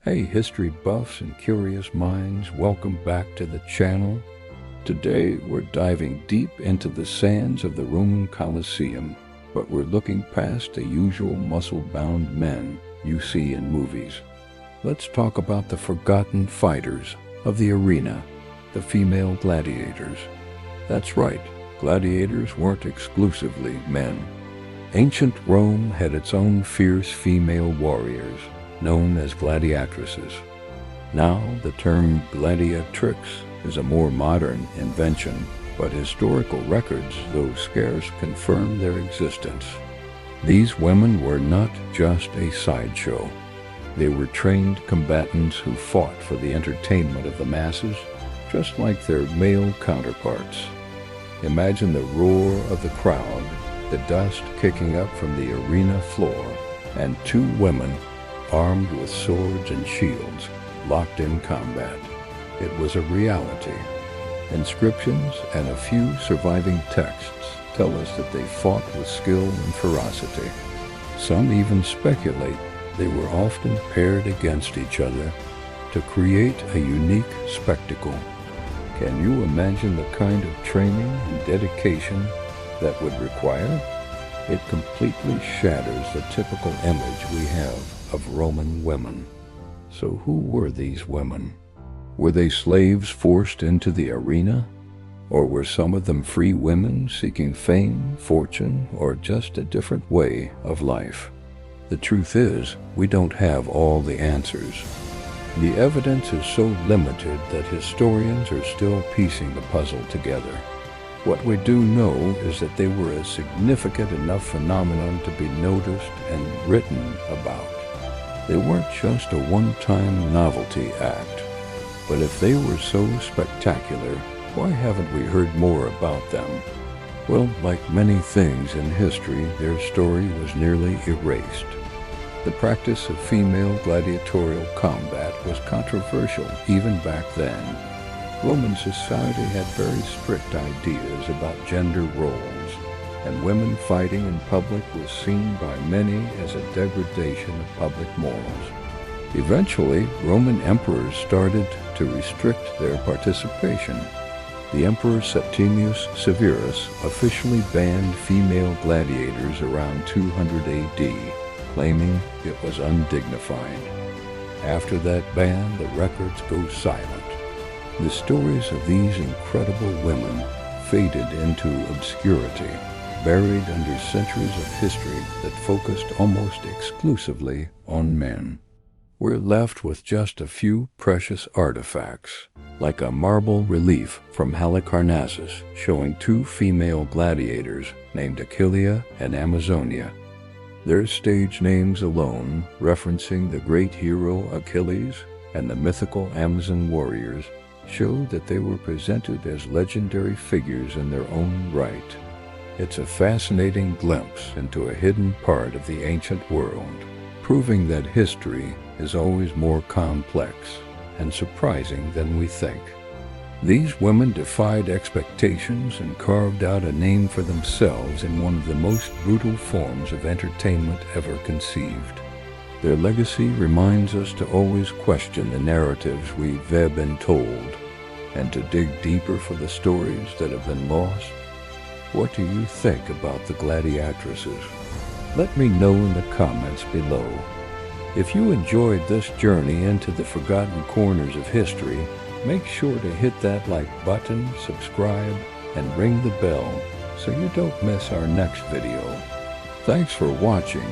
Hey history buffs and curious minds, welcome back to the channel. Today we're diving deep into the sands of the Roman Colosseum, but we're looking past the usual muscle-bound men you see in movies. Let's talk about the forgotten fighters of the arena, the female gladiators. That's right, gladiators weren't exclusively men. Ancient Rome had its own fierce female warriors, known as gladiatresses. Now, the term gladiatrix is a more modern invention, but historical records, though scarce, confirm their existence. These women were not just a sideshow. They were trained combatants who fought for the entertainment of the masses, just like their male counterparts. Imagine the roar of the crowd, the dust kicking up from the arena floor, and two women armed with swords and shields, locked in combat. It was a reality. Inscriptions and a few surviving texts tell us that they fought with skill and ferocity. Some even speculate they were often paired against each other to create a unique spectacle. Can you imagine the kind of training and dedication that would require? It completely shatters the typical image we have of Roman women. So who were these women? Were they slaves forced into the arena? Or were some of them free women seeking fame, fortune, or just a different way of life? The truth is, we don't have all the answers. The evidence is so limited that historians are still piecing the puzzle together. What we do know is that they were a significant enough phenomenon to be noticed and written about. They weren't just a one-time novelty act. But if they were so spectacular, why haven't we heard more about them? Well, like many things in history, their story was nearly erased. The practice of female gladiatorial combat was controversial even back then. Roman society had very strict ideas about gender roles, and women fighting in public was seen by many as a degradation of public morals. Eventually, Roman emperors started to restrict their participation. The Emperor Septimius Severus officially banned female gladiators around 200 AD, claiming it was undignified. After that ban, the records go silent. The stories of these incredible women faded into obscurity, buried under centuries of history that focused almost exclusively on men. We're left with just a few precious artifacts, like a marble relief from Halicarnassus showing two female gladiators named Achillea and Amazonia. Their stage names alone, referencing the great hero Achilles and the mythical Amazon warriors, show that they were presented as legendary figures in their own right. It's a fascinating glimpse into a hidden part of the ancient world, proving that history is always more complex and surprising than we think. These women defied expectations and carved out a name for themselves in one of the most brutal forms of entertainment ever conceived. Their legacy reminds us to always question the narratives we've been told, and to dig deeper for the stories that have been lost. What do you think about the gladiatresses? Let me know in the comments below. If you enjoyed this journey into the forgotten corners of history, make sure to hit that like button, subscribe, and ring the bell so you don't miss our next video. Thanks for watching.